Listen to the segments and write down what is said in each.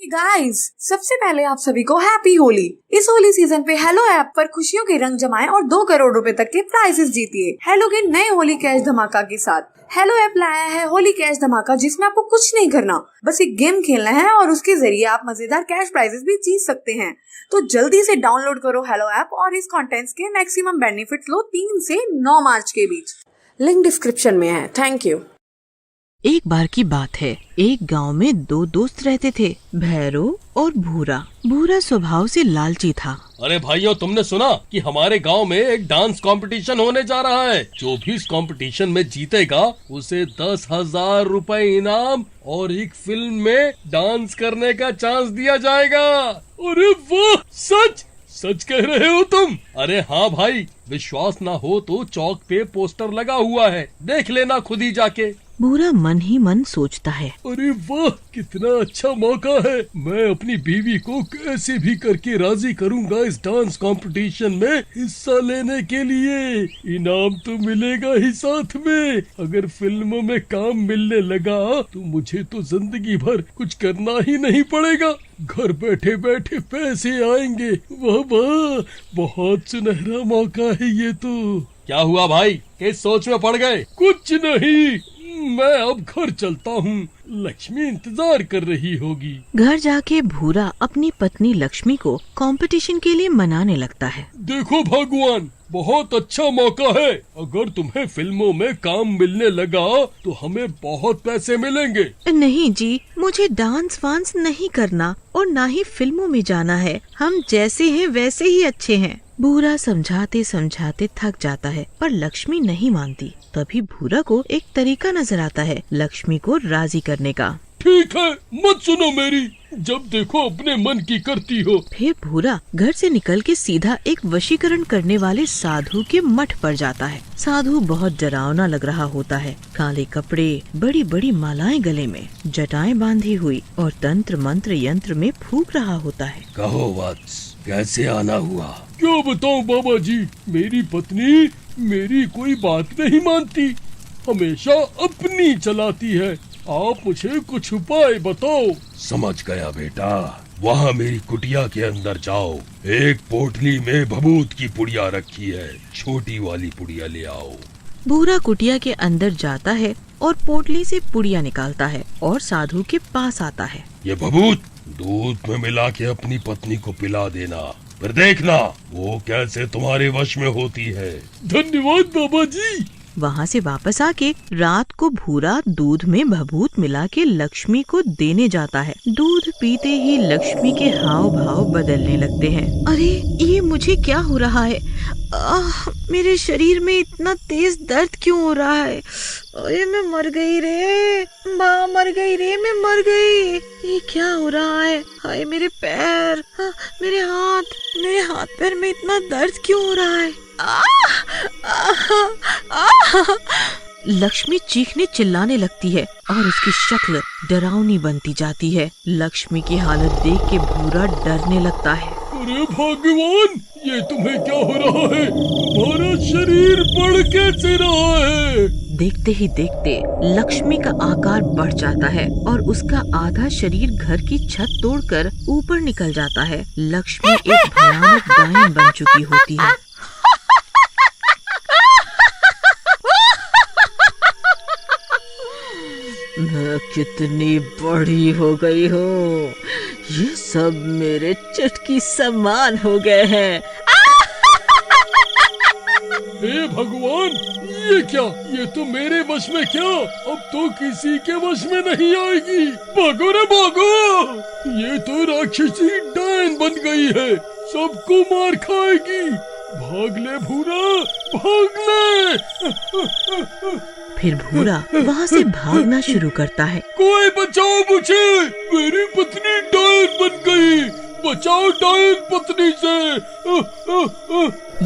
Guys, सबसे पहले आप सभी को हैप्पी होली। इस होली सीजन पे हेलो ऐप पर खुशियों के रंग जमाएं और 2 करोड़ रुपए तक के प्राइजेस जीतिए हेलो के नए होली कैश धमाका के साथ। हेलो ऐप लाया है होली कैश धमाका, जिसमें आपको कुछ नहीं करना, बस एक गेम खेलना है और उसके जरिए आप मजेदार कैश प्राइजेस भी जीत सकते हैं। तो जल्दी से डाउनलोड करो हेलो ऐप और इस कंटेंट्स के मैक्सिमम बेनिफिट्स लो 3 से 9 मार्च के बीच। लिंक डिस्क्रिप्शन में है। Thank you. एक बार की बात है, एक गांव में 2 दोस्त रहते थे, भैरव और भूरा। भूरा स्वभाव से लालची था। अरे भाइयों, तुमने सुना कि हमारे गांव में एक डांस कंपटीशन होने जा रहा है। जो भी इस कंपटीशन में जीतेगा उसे 10,000 रुपए इनाम और एक फिल्म में डांस करने का चांस दिया जाएगा। अरे वाह, सच कह रहे हो तुम? अरे हाँ भाई, विश्वास ना हो तो चौक पे पोस्टर लगा हुआ है, देख लेना खुद ही जाके। भूरा मन ही मन सोचता है, अरे वाह, कितना अच्छा मौका है। मैं अपनी बीवी को कैसे भी करके राजी करूंगा इस डांस कंपटीशन में हिस्सा लेने के लिए। इनाम तो मिलेगा ही साथ में। अगर फिल्म में काम मिलने लगा तो मुझे तो जिंदगी भर कुछ करना ही नहीं पड़ेगा। घर बैठे बैठे पैसे आएंगे। वाह वाह, बहुत सुनहरा मौका है ये तो। क्या हुआ भाई, किस सोच में पड़ गए? कुछ नहीं, मैं अब घर चलता हूँ। लक्ष्मी इंतजार कर रही होगी। घर जाके भूरा अपनी पत्नी लक्ष्मी को कंपटीशन के लिए मनाने लगता है। देखो भगवान, बहुत अच्छा मौका है। अगर तुम्हें फिल्मों में काम मिलने लगा तो हमें बहुत पैसे मिलेंगे। नहीं जी, मुझे डांस वांस नहीं करना और ना ही फिल्मों में जाना है। हम जैसे हैं वैसे ही अच्छे हैं। भूरा समझाते समझाते थक जाता है, पर लक्ष्मी नहीं मानती। तभी भूरा को एक तरीका नजर आता है लक्ष्मी को राजी करने का। ठीक है, मत सुनो मेरी, जब देखो अपने मन की करती हो। फिर भूरा घर से निकल के सीधा एक वशीकरण करने वाले साधु के मठ पर जाता है। साधु बहुत डरावना लग रहा होता है। काले कपड़े, बड़ी बड़ी मालाएं गले में, जटाएं बांधी हुई और तंत्र मंत्र यंत्र में फूंक रहा होता है। कहो वत्स, कैसे आना हुआ? क्या बताऊं बाबा जी, मेरी पत्नी मेरी कोई बात नहीं मानती, हमेशा अपनी चलाती है। आप मुझे कुछ उपाय बताओ। समझ गया बेटा, वहाँ मेरी कुटिया के अंदर जाओ। एक पोटली में भभूत की पुड़िया रखी है, छोटी वाली पुड़िया ले आओ। भूरा कुटिया के अंदर जाता है और पोटली से पुड़िया निकालता है और साधु के पास आता है। ये भभूत दूध में मिला के अपनी पत्नी को पिला देना, फिर देखना वो कैसे तुम्हारे वश में होती है। धन्यवाद बाबा जी। वहाँ से वापस आके रात को भूरा दूध में भभूत मिला के लक्ष्मी को देने जाता है। दूध पीते ही लक्ष्मी के हाव भाव बदलने लगते हैं। अरे ये मुझे क्या हो रहा है? मेरे शरीर में इतना तेज दर्द क्यों हो रहा है? अरे मैं मर गई रे, माँ मर गई रे, मैं मर गई। ये क्या हो रहा है? हाय मेरे पैर, मेरे हाथ पैर में इतना दर्द क्यों हो रहा है? लक्ष्मी चीखने चिल्लाने लगती है और उसकी शक्ल डरावनी बनती जाती है। लक्ष्मी की हालत देख के भूरा डरने लगता है। अरे भगवान, ये तुम्हें क्या हो रहा है? तुम्हारा शरीर बढ़ कैसे रहा है? देखते ही देखते लक्ष्मी का आकार बढ़ जाता है और उसका आधा शरीर घर की छत तोड़कर ऊपर निकल जाता है। लक्ष्मी एक भयानक डायन बन चुकी होती है। मैं कितनी बड़ी हो गई हूँ, ये सब मेरे चुटकी समान हो गए हैं। हे भगवान, ये क्या? ये तो मेरे वश में क्या, अब तो किसी के वश में नहीं आएगी। भागो रे भागो, ये तो राक्षसी डायन बन गई है, सबको मार खाएगी। भाग ले भूरा, भाग ले। फिर भूरा वहाँ से भागना शुरू करता है। कोई बचाओ मुझे, मेरी पत्नी डायन बन गई, बचाओ डायन पत्नी से।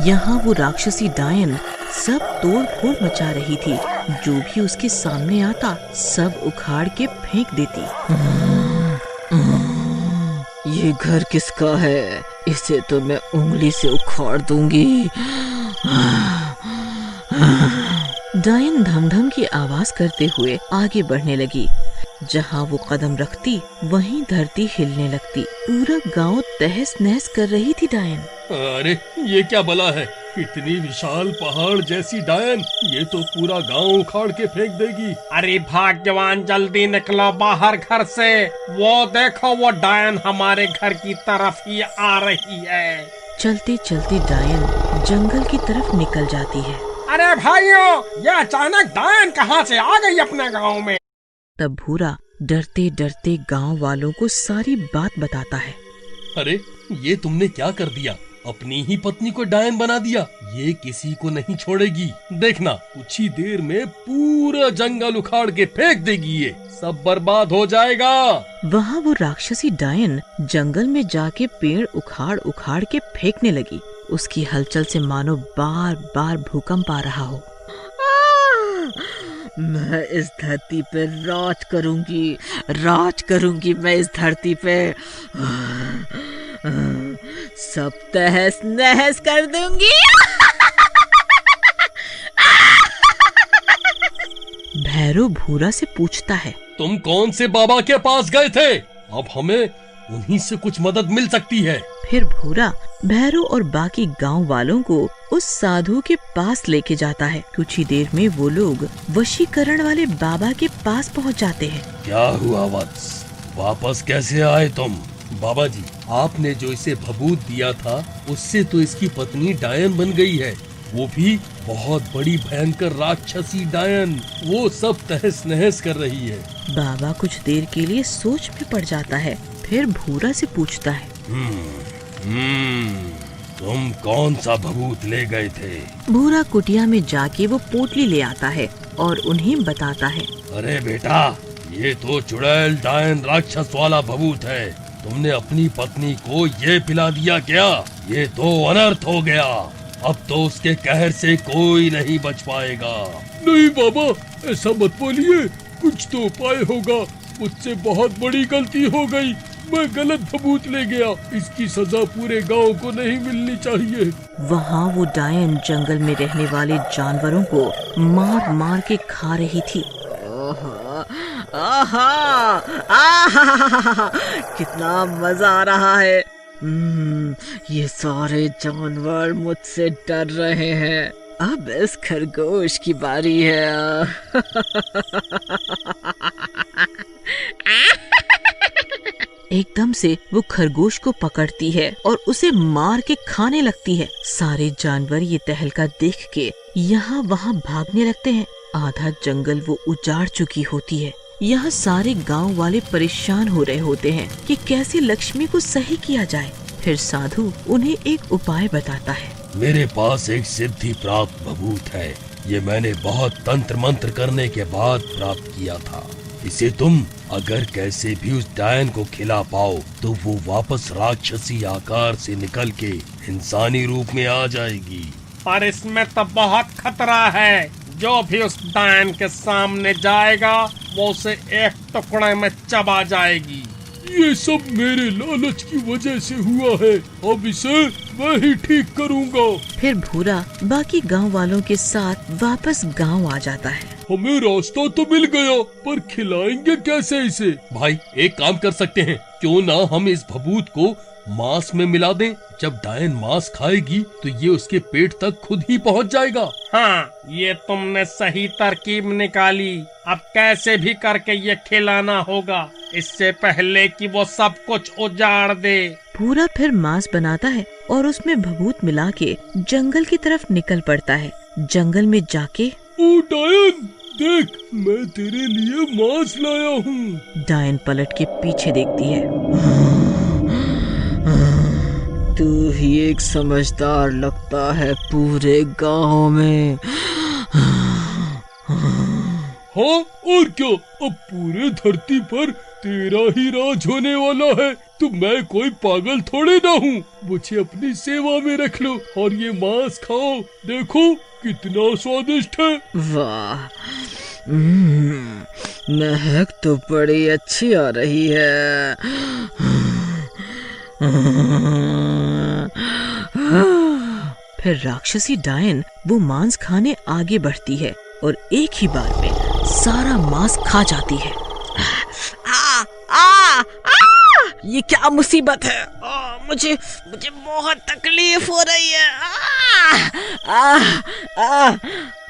यहाँ वो राक्षसी डायन सब तोड़ फोड़ मचा रही थी। जो भी उसके सामने आता सब उखाड़ के फेंक देती। ये घर किसका है? इसे तो मैं उंगली से उखाड़ दूंगी। डायन धम-धम की आवाज करते हुए आगे बढ़ने लगी। जहाँ वो कदम रखती वहीं धरती हिलने लगती। पूरा गांव तहस नहस कर रही थी डायन। अरे ये क्या बला है, इतनी विशाल पहाड़ जैसी डायन, ये तो पूरा गांव उखाड़ के फेंक देगी। अरे भाग्यवान, जल्दी निकलो बाहर घर से। वो देखो, वो डायन हमारे घर की तरफ ही आ रही है। चलते चलते डायन जंगल की तरफ निकल जाती है। अरे भाइयों, ये अचानक डायन कहाँ से आ गई अपने गांव में? तब भूरा डरते डरते गांव वालों को सारी बात बताता है। अरे ये तुमने क्या कर दिया, अपनी ही पत्नी को डायन बना दिया। ये किसी को नहीं छोड़ेगी, देखना कुछ ही देर में पूरा जंगल उखाड़ के फेंक देगी, ये सब बर्बाद हो जाएगा। वहाँ वो राक्षसी डायन जंगल में जाके पेड़ उखाड़ उखाड़ के फेंकने लगी। उसकी हलचल से मानो बार बार भूकंप आ रहा हो। मैं इस धरती पे राज करूंगी मैं इस धरती पे, सब तहस नहस कर दूंगी। भैरव भूरा से पूछता है, तुम कौन से बाबा के पास गए थे? अब हमें उन्हीं से कुछ मदद मिल सकती है। फिर भूरा भैरव और बाकी गांव वालों को उस साधु के पास लेके जाता है। कुछ ही देर में वो लोग वशीकरण वाले बाबा के पास पहुंच जाते हैं। क्या हुआ वत्स, वापस कैसे आए तुम? बाबा जी, आपने जो इसे भभूत दिया था उससे तो इसकी पत्नी डायन बन गई है, वो भी बहुत बड़ी भयंकर राक्षसी डायन। वो सब तहस नहस कर रही है। बाबा कुछ देर के लिए सोच में पड़ जाता है। फिर भूरा से पूछता है, तुम कौन सा भभूत ले गए थे? भूरा कुटिया में जाके वो पोटली ले आता है और उन्हें बताता है, अरे बेटा, ये तो चुड़ैल डायन राक्षस वाला भभूत है। तुमने अपनी पत्नी को ये पिला दिया क्या? ये तो अनर्थ हो गया। अब तो उसके कहर से कोई नहीं बच पाएगा। नहीं बाबा, ऐसा मत बोलिए, कुछ तो उपाय होगा। मुझसे बहुत बड़ी गलती हो गई, मैं गलत भभूत ले गया। इसकी सजा पूरे गांव को नहीं मिलनी चाहिए। वहाँ वो डायन जंगल में रहने वाले जानवरों को मार मार के खा रही थी। आहा, आहा, कितना मजा आ रहा है। ये सारे जानवर मुझसे डर रहे हैं। अब इस खरगोश की बारी है। एकदम से वो खरगोश को पकड़ती है और उसे मार के खाने लगती है। सारे जानवर ये तहलका देख के यहाँ वहाँ भागने लगते हैं। आधा जंगल वो उजाड़ चुकी होती है। यहाँ सारे गांव वाले परेशान हो रहे होते हैं कि कैसे लक्ष्मी को सही किया जाए। फिर साधु उन्हें एक उपाय बताता है। मेरे पास एक सिद्धि प्राप्त भभूत है। ये मैंने बहुत तंत्र मंत्र करने के बाद प्राप्त किया था। इसे तुम अगर कैसे भी उस डायन को खिला पाओ तो वो वापस राक्षसी आकार से निकल के इंसानी रूप में आ जाएगी। पर इसमें तो बहुत खतरा है। जो भी उस डायन के सामने जाएगा वो उसे एक टुकड़े में चबा जाएगी। ये सब मेरे लालच की वजह से हुआ है। अब इसे मैं ही ठीक करूँगा। फिर भूरा बाकी गांव वालों के साथ वापस गांव आ जाता है। हमें रास्ता तो मिल गया, पर खिलाएंगे कैसे इसे? भाई एक काम कर सकते हैं, क्यों ना हम इस भभूत को मांस में मिला दें। जब डायन मांस खाएगी तो ये उसके पेट तक खुद ही पहुंच जाएगा। हाँ, ये तुमने सही तरकीब निकाली। अब कैसे भी करके ये खिलाना होगा, इससे पहले कि वो सब कुछ उजाड़ दे। भूरा फिर मांस बनाता है और उसमें भभूत मिला के जंगल की तरफ निकल पड़ता है। जंगल में जाके, ओ डायन, देख मैं तेरे लिए मांस लाया हूँ। डायन पलट के पीछे देखती है। तू ही एक समझदार लगता है पूरे गांव में। हाँ और क्या, अब पूरे धरती पर तेरा ही राज होने वाला है। तो मैं कोई पागल थोड़े ना हूँ। मुझे अपनी सेवा में रख लो और ये मांस खाओ। देखो कितना स्वादिष्ट है। वाह, महक तो बड़ी अच्छी आ रही है। फिर राक्षसी डायन वो मांस खाने आगे बढ़ती है। और एक ही बार में सारा मांस खा जाती है। आ, आ, आ, ये क्या मुसीबत है? मुझे बहुत तकलीफ हो रही है।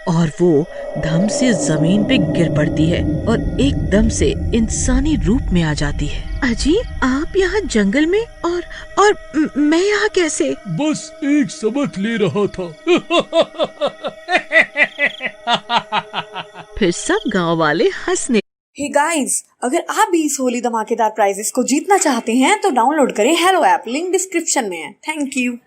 और वो धम से जमीन पे गिर पड़ती है और एकदम से इंसानी रूप में आ जाती है। अजी, आप यहाँ जंगल में और मैं यहाँ कैसे? बस एक सबक ले रहा था। फिर सब गांव वाले हंसने। हे गाइस, अगर आप भी इस होली धमाकेदार प्राइजेस को जीतना चाहते हैं तो डाउनलोड करें हेलो ऐप, लिंक डिस्क्रिप्शन में है। Thank you.